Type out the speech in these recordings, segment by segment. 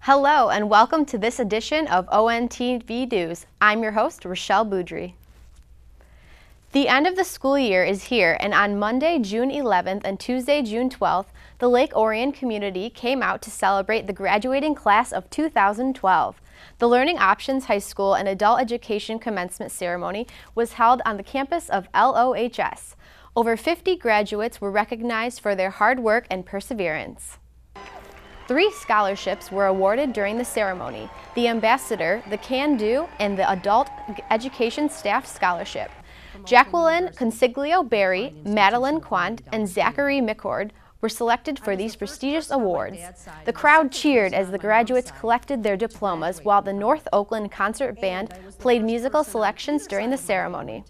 Hello and welcome to this edition of ONTV News. I'm your host, Rachelle Boudry. The end of the school year is here, and on Monday, June 11th and Tuesday, June 12th, the Lake Orion community came out to celebrate the graduating class of 2012. The Learning Options High School and Adult Education Commencement Ceremony was held on the campus of LOHS. Over 50 graduates were recognized for their hard work and perseverance. 3 scholarships were awarded during the ceremony: the Ambassador, the Can Do, and the Adult Education Staff Scholarship. Jacqueline Consiglio Berry, Madeline Quant, and Zachary McCord were selected for these prestigious awards. The crowd cheered as the graduates collected their diplomas while the North Oakland Concert Band played musical selections during the ceremony.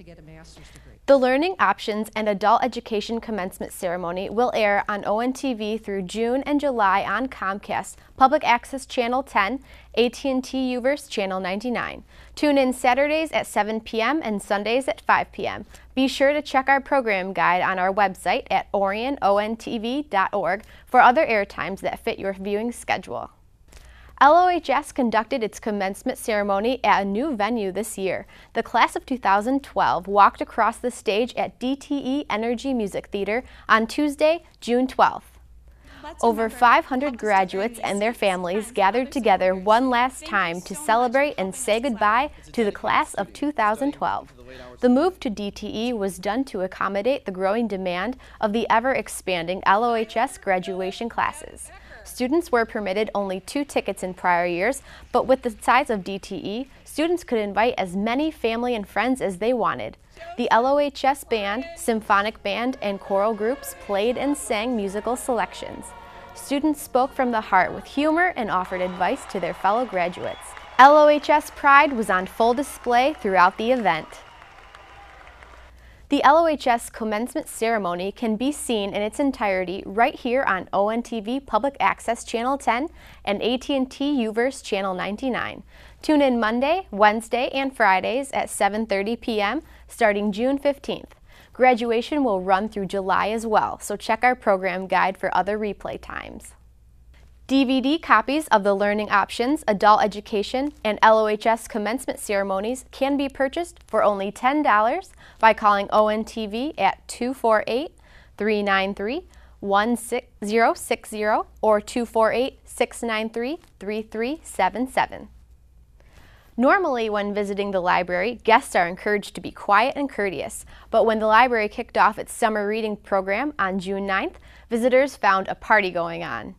The Learning Options and Adult Education Commencement Ceremony will air on ONTV through June and July on Comcast, Public Access Channel 10, AT&T UVerse Channel 99. Tune in Saturdays at 7 p.m. and Sundays at 5 p.m. Be sure to check our program guide on our website at orionontv.org for other airtimes that fit your viewing schedule. LOHS conducted its commencement ceremony at a new venue this year. The class of 2012 walked across the stage at DTE Energy Music Theater on Tuesday, June 12th. Over 500 graduates and their families gathered together one last time to celebrate and say goodbye to the class of 2012. The move to DTE was done to accommodate the growing demand of the ever-expanding LOHS graduation classes. Students were permitted only 2 tickets in prior years, but with the size of DTE, students could invite as many family and friends as they wanted. The LOHS band, symphonic band, and choral groups played and sang musical selections. Students spoke from the heart with humor and offered advice to their fellow graduates. LOHS pride was on full display throughout the event. The LOHS commencement ceremony can be seen in its entirety right here on ONTV Public Access Channel 10 and AT&T UVerse Channel 99. Tune in Monday, Wednesday, and Fridays at 7:30 p.m. starting June 15th. Graduation will run through July as well, so check our program guide for other replay times. DVD copies of the Learning Options, Adult Education, and LOHS commencement ceremonies can be purchased for only $10 by calling ONTV at 248-393-1060 or 248-693-3377. Normally, when visiting the library, guests are encouraged to be quiet and courteous, but when the library kicked off its summer reading program on June 9th, visitors found a party going on.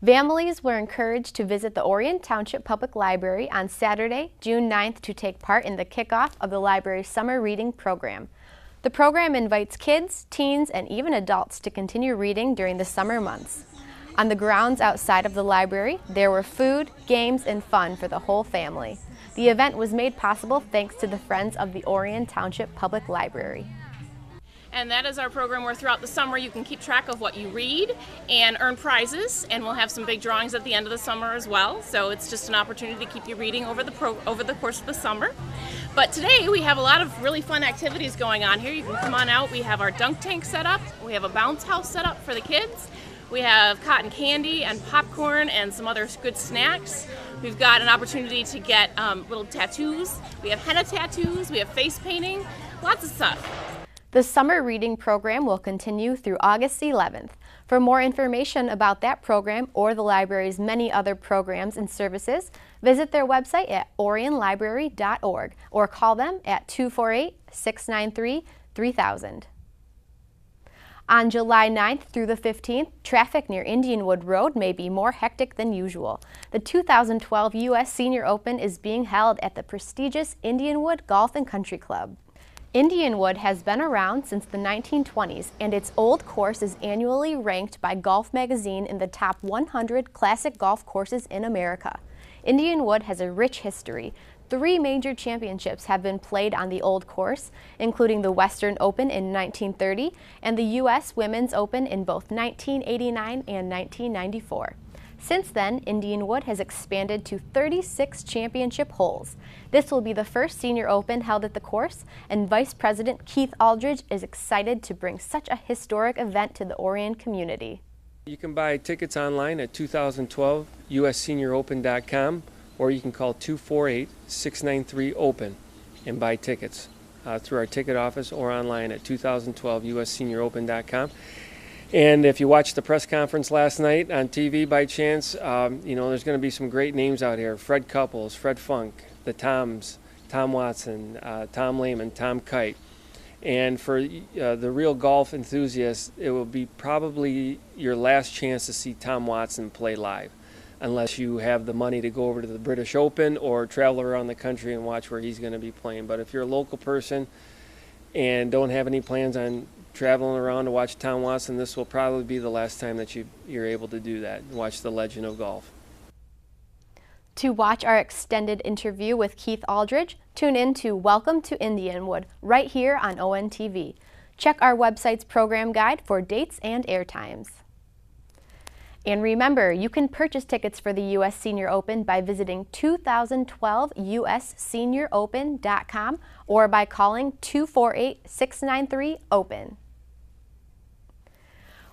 Families were encouraged to visit the Orion Township Public Library on Saturday, June 9th to take part in the kickoff of the library's summer reading program. The program invites kids, teens, and even adults to continue reading during the summer months. On the grounds outside of the library, there were food, games, and fun for the whole family. The event was made possible thanks to the Friends of the Orion Township Public Library. And that is our program where throughout the summer you can keep track of what you read and earn prizes, and we'll have some big drawings at the end of the summer as well. So it's just an opportunity to keep you reading over the course of the summer. But today we have a lot of really fun activities going on here. You can come on out. We have our dunk tank set up. We have a bounce house set up for the kids. We have cotton candy and popcorn and some other good snacks. We've got an opportunity to get little tattoos. We have henna tattoos. We have face painting. Lots of stuff. The summer reading program will continue through August 11th. For more information about that program or the library's many other programs and services, visit their website at orionlibrary.org or call them at 248-693-3000. On July 9th through the 15th, traffic near Indianwood Road may be more hectic than usual. The 2012 U.S. Senior Open is being held at the prestigious Indianwood Golf and Country Club. Indianwood has been around since the 1920s, and its old course is annually ranked by Golf Magazine in the top 100 classic golf courses in America. Indianwood has a rich history. 3 major championships have been played on the old course, including the Western Open in 1930 and the U.S. Women's Open in both 1989 and 1994. Since then, Indianwood has expanded to 36 championship holes. This will be the first Senior Open held at the course, and Vice President Keith Aldridge is excited to bring such a historic event to the Orion community. You can buy tickets online at 2012ussenioropen.com, or you can call 248-693-OPEN and buy tickets through our ticket office or online at 2012ussenioropen.com. And if you watched the press conference last night on TV by chance, there's going to be some great names out here. Fred Couples, Fred Funk, the Toms, Tom Watson, Tom Lehman, Tom Kite. And for the real golf enthusiasts, it will be probably your last chance to see Tom Watson play live, unless you have the money to go over to the British Open or travel around the country and watch where he's going to be playing. But if you're a local person and don't have any plans on traveling around to watch Tom Watson, this will probably be the last time that you're able to do that, watch the legend of golf. To watch our extended interview with Keith Aldridge, tune in to Welcome to Indianwood right here on ONTV. Check our website's program guide for dates and air times. And remember, you can purchase tickets for the U.S. Senior Open by visiting 2012ussenioropen.com or by calling 248-693-OPEN.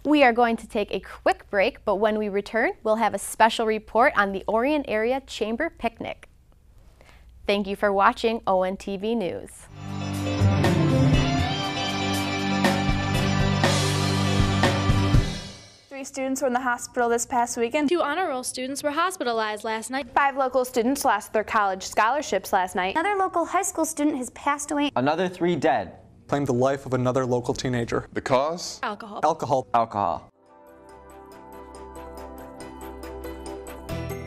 We are going to take a quick break, but when we return, we'll have a special report on the Orion Area Chamber Picnic. Thank you for watching ONTV News. 3 students were in the hospital this past weekend. 2 honor roll students were hospitalized last night. 5 local students lost their college scholarships last night. Another local high school student has passed away. Another 3 dead. Claimed the life of another local teenager. The cause? Alcohol. Alcohol.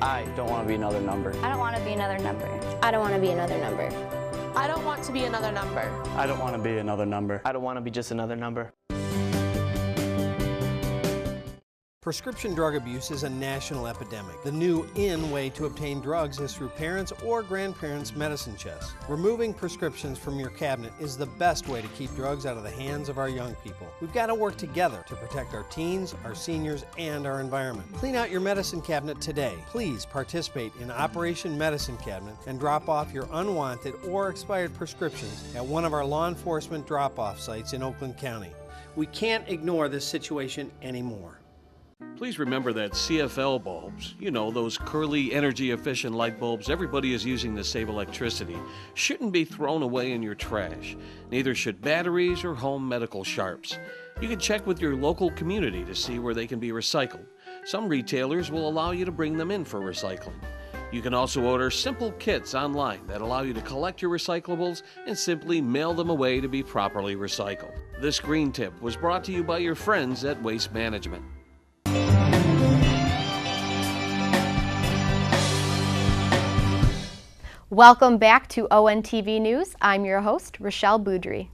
I don't want to be another number. I don't want to be another number. I don't want to be another number. I don't want to be another number. I don't want to be another number. I don't want to be just another number. Prescription drug abuse is a national epidemic. The new in way to obtain drugs is through parents' or grandparents' medicine chests. Removing prescriptions from your cabinet is the best way to keep drugs out of the hands of our young people. We've got to work together to protect our teens, our seniors, and our environment. Clean out your medicine cabinet today. Please participate in Operation Medicine Cabinet and drop off your unwanted or expired prescriptions at one of our law enforcement drop-off sites in Oakland County. We can't ignore this situation anymore. Please remember that CFL bulbs, those curly, energy-efficient light bulbs everybody is using to save electricity, shouldn't be thrown away in your trash. Neither should batteries or home medical sharps. You can check with your local community to see where they can be recycled. Some retailers will allow you to bring them in for recycling. You can also order simple kits online that allow you to collect your recyclables and simply mail them away to be properly recycled. This green tip was brought to you by your friends at Waste Management. Welcome back to ONTV News. I'm your host, Rachelle Boudry.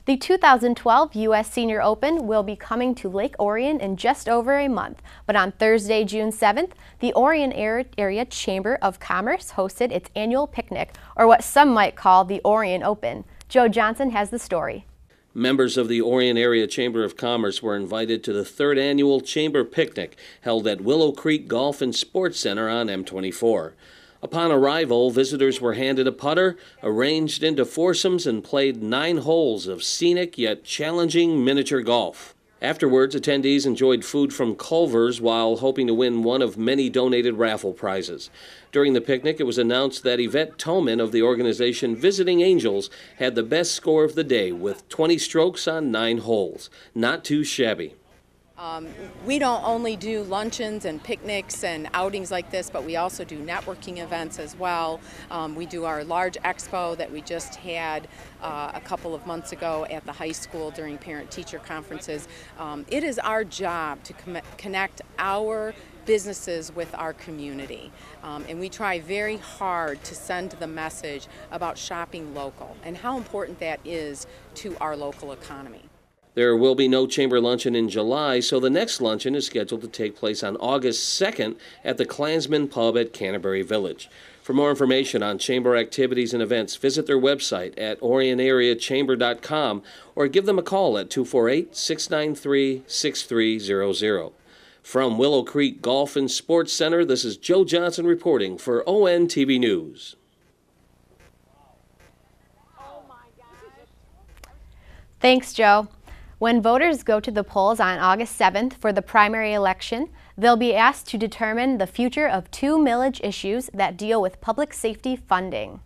The 2012 U.S. Senior Open will be coming to Lake Orion in just over a month, but on Thursday, June 7th, the Orion Area Chamber of Commerce hosted its annual picnic, or what some might call the Orion Open. Joe Johnson has the story. Members of the Orion Area Chamber of Commerce were invited to the 3rd annual Chamber Picnic held at Willow Creek Golf and Sports Center on M24. Upon arrival, visitors were handed a putter, arranged into foursomes, and played 9 holes of scenic yet challenging miniature golf. Afterwards, attendees enjoyed food from Culver's while hoping to win one of many donated raffle prizes. During the picnic, it was announced that Yvette Toman of the organization Visiting Angels had the best score of the day with 20 strokes on 9 holes. Not too shabby. We don't only do luncheons and picnics and outings like this, but we also do networking events as well. We do our large expo that we just had a couple of months ago at the high school during parent-teacher conferences. It is our job to connect our businesses with our community. And we try very hard to send the message about shopping local and how important that is to our local economy. There will be no chamber luncheon in July, so the next luncheon is scheduled to take place on August 2nd at the Klansman Pub at Canterbury Village. For more information on chamber activities and events, visit their website at orionareachamber.com or give them a call at 248-693-6300. From Willow Creek Golf and Sports Center, this is Joe Johnson reporting for ONTV News. Thanks, Joe. When voters go to the polls on August 7th for the primary election, they'll be asked to determine the future of two millage issues that deal with public safety funding.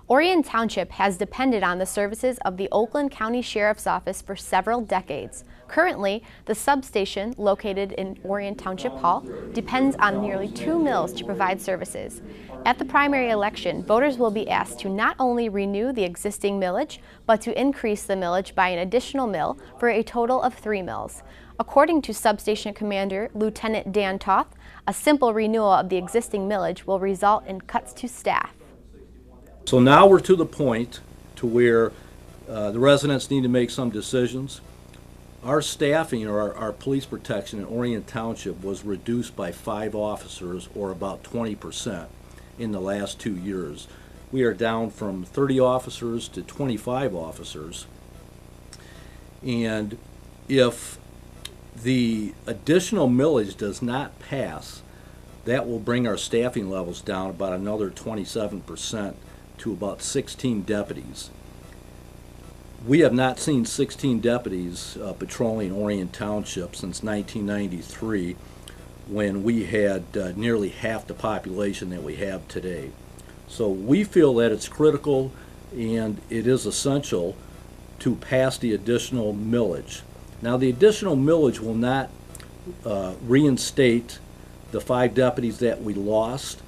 Orion Township has depended on the services of the Oakland County Sheriff's Office for several decades. Currently, the substation located in Orion Township Hall depends on nearly 2 mills to provide services. At the primary election, voters will be asked to not only renew the existing millage, but to increase the millage by an additional mill for a total of 3 mills. According to Substation Commander Lieutenant Dan Toth, a simple renewal of the existing millage will result in cuts to staff. So now we're to the point to where the residents need to make some decisions. Our staffing, or our police protection in Orion Township, was reduced by 5 officers, or about 20%, in the last 2 years. We are down from 30 officers to 25 officers. And if the additional millage does not pass, that will bring our staffing levels down about another 27% to about 16 deputies. We have not seen 16 deputies patrolling Orion Township since 1993, when we had nearly half the population that we have today. So we feel that it's critical and it is essential to pass the additional millage. Now, the additional millage will not reinstate the 5 deputies that we lost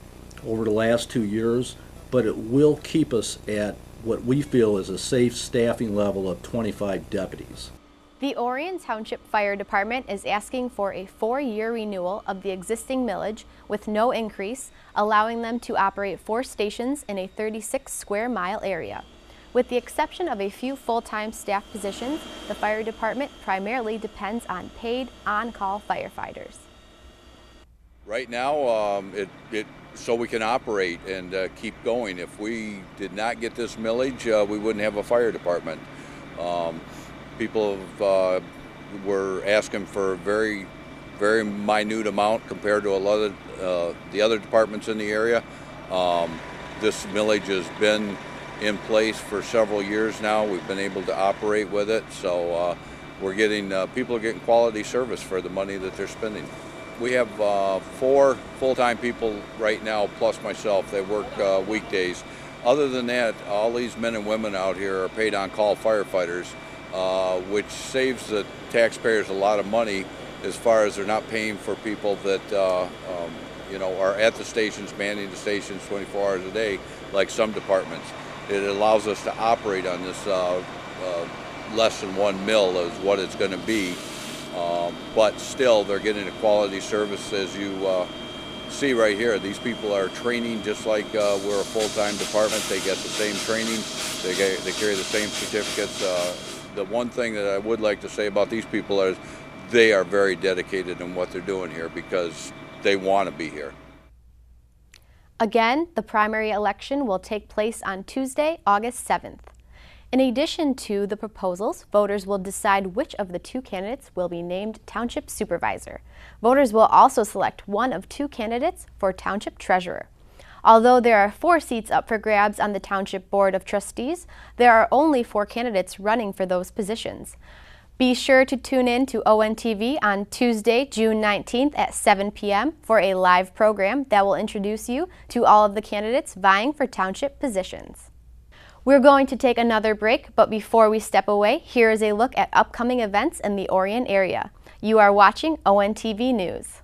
over the last 2 years, but it will keep us at what we feel is a safe staffing level of 25 deputies. The Orion Township Fire Department is asking for a 4-year renewal of the existing millage with no increase, allowing them to operate 4 stations in a 36 square mile area. With the exception of a few full-time staff positions, the fire department primarily depends on paid on-call firefighters. Right now, so we can operate and keep going. If we did not get this millage, we wouldn't have a fire department. People were asking for a very, very minute amount compared to a lot of the other departments in the area. This millage has been in place for several years now. We've been able to operate with it, so we're getting people are getting quality service for the money that they're spending. We have 4 full-time people right now, plus myself. They work weekdays. Other than that, all these men and women out here are paid on-call firefighters, which saves the taxpayers a lot of money as far as they're not paying for people that you know, are at the stations, manning the stations 24 hours a day, like some departments. It allows us to operate on this less than 1 mil is what it's going to be. But still, they're getting a quality service. As you see right here, these people are training just like we're a full-time department. They get the same training. They carry the same certificates. The one thing that I would like to say about these people is they are very dedicated in what they're doing here because they want to be here. Again, the primary election will take place on Tuesday, August 7th. In addition to the proposals, voters will decide which of the 2 candidates will be named Township Supervisor. Voters will also select one of 2 candidates for Township Treasurer. Although there are 4 seats up for grabs on the Township Board of Trustees, there are only 4 candidates running for those positions. Be sure to tune in to ONTV on Tuesday, June 19th at 7 p.m. for a live program that will introduce you to all of the candidates vying for township positions. We're going to take another break, but before we step away, here is a look at upcoming events in the Orion area. You are watching ONTV News.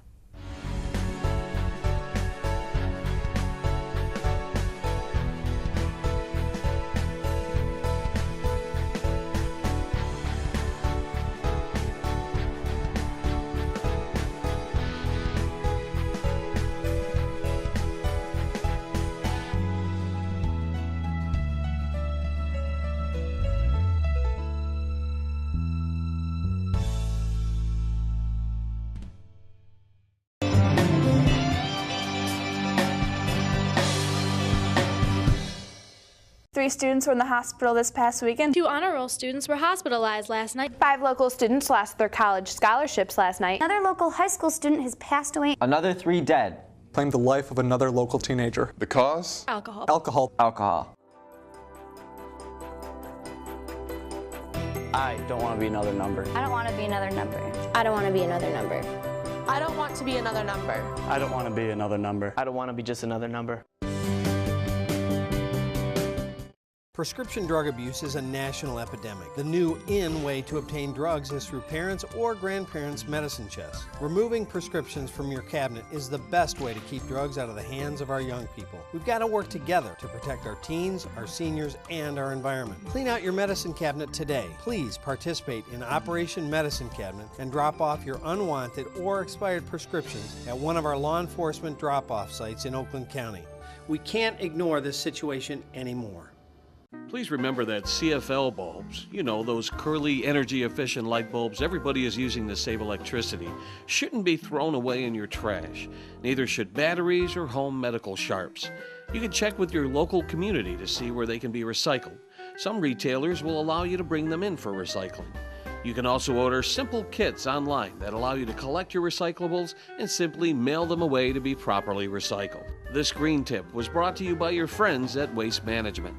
Three students were in the hospital this past weekend. 2 honor roll students were hospitalized last night. 5 local students lost their college scholarships last night. Another local high school student has passed away. Another 3 dead. Claimed the life of another local teenager. The cause? Alcohol. Alcohol. Alcohol. I don't want to be another number. I don't want to be another number. I don't want to be another number. I don't want to be another number. I don't want to be another number. I don't want to be just another number. Prescription drug abuse is a national epidemic. The new in way to obtain drugs is through parents' or grandparents' medicine chests. Removing prescriptions from your cabinet is the best way to keep drugs out of the hands of our young people. We've got to work together to protect our teens, our seniors, and our environment. Clean out your medicine cabinet today. Please participate in Operation Medicine Cabinet and drop off your unwanted or expired prescriptions at one of our law enforcement drop-off sites in Oakland County. We can't ignore this situation anymore. Please remember that CFL bulbs, you know, those curly, energy-efficient light bulbs everybody is using to save electricity, shouldn't be thrown away in your trash. Neither should batteries or home medical sharps. You can check with your local community to see where they can be recycled. Some retailers will allow you to bring them in for recycling. You can also order simple kits online that allow you to collect your recyclables and simply mail them away to be properly recycled. This green tip was brought to you by your friends at Waste Management.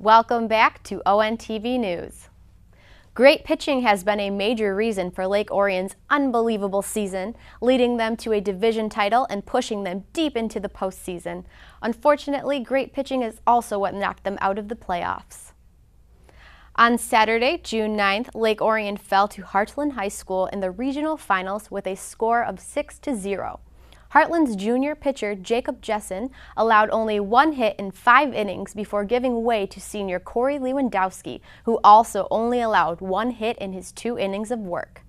Welcome back to ONTV News. Great pitching has been a major reason for Lake Orion's unbelievable season, leading them to a division title and pushing them deep into the postseason. Unfortunately, great pitching is also what knocked them out of the playoffs. On Saturday, June 9th, Lake Orion fell to Heartland High School in the regional finals with a score of 6-0. Heartland's junior pitcher Jacob Jessen allowed only 1 hit in 5 innings before giving way to senior Corey Lewandowski, who also only allowed 1 hit in his 2 innings of work.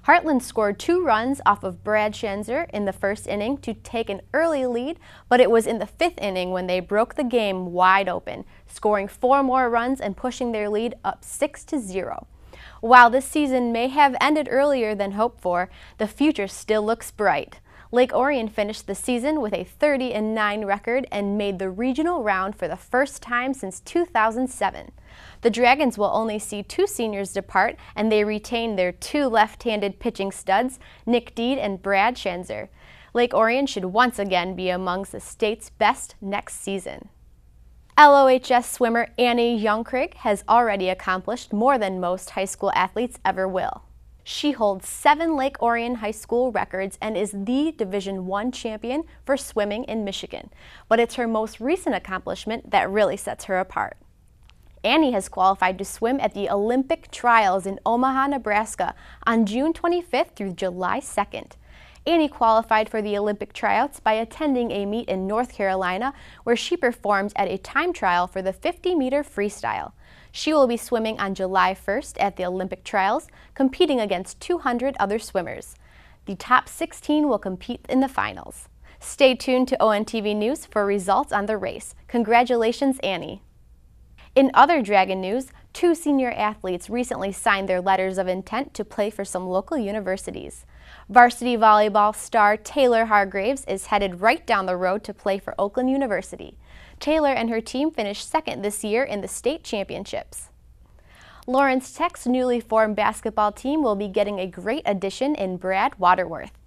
Heartland scored 2 runs off of Brad Schanzer in the first inning to take an early lead, but it was in the 5th inning when they broke the game wide open, scoring 4 more runs and pushing their lead up 6-0. While this season may have ended earlier than hoped for, the future still looks bright. Lake Orion finished the season with a 30-9 record and made the regional round for the first time since 2007. The Dragons will only see 2 seniors depart, and they retain their 2 left-handed pitching studs, Nick Deed and Brad Schanzer. Lake Orion should once again be amongst the state's best next season. LOHS swimmer Annie Youngkrig has already accomplished more than most high school athletes ever will. She holds 7 Lake Orion High School records and is the Division I champion for swimming in Michigan. But it's her most recent accomplishment that really sets her apart. Annie has qualified to swim at the Olympic Trials in Omaha, Nebraska on June 25th through July 2nd. Annie qualified for the Olympic tryouts by attending a meet in North Carolina where she performed at a time trial for the 50-meter freestyle. She will be swimming on July 1st at the Olympic trials, competing against 200 other swimmers. The top 16 will compete in the finals. Stay tuned to ONTV News for results on the race. Congratulations, Annie. In other Dragon news, 2 senior athletes recently signed their letters of intent to play for some local universities. Varsity volleyball star Taylor Hargraves is headed right down the road to play for Oakland University. Taylor and her team finished 2nd this year in the state championships. Lawrence Tech's newly formed basketball team will be getting a great addition in Brad Waterworth.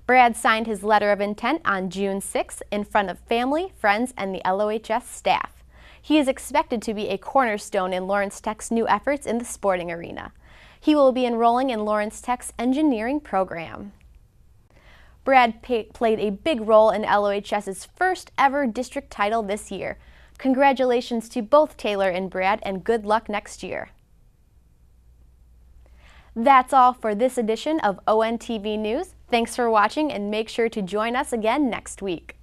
Brad signed his letter of intent on June 6th in front of family, friends, and the LOHS staff. He is expected to be a cornerstone in Lawrence Tech's new efforts in the sporting arena. He will be enrolling in Lawrence Tech's engineering program. Brad played a big role in LOHS's first ever district title this year. Congratulations to both Taylor and Brad, and good luck next year. That's all for this edition of ONTV News. Thanks for watching, and make sure to join us again next week.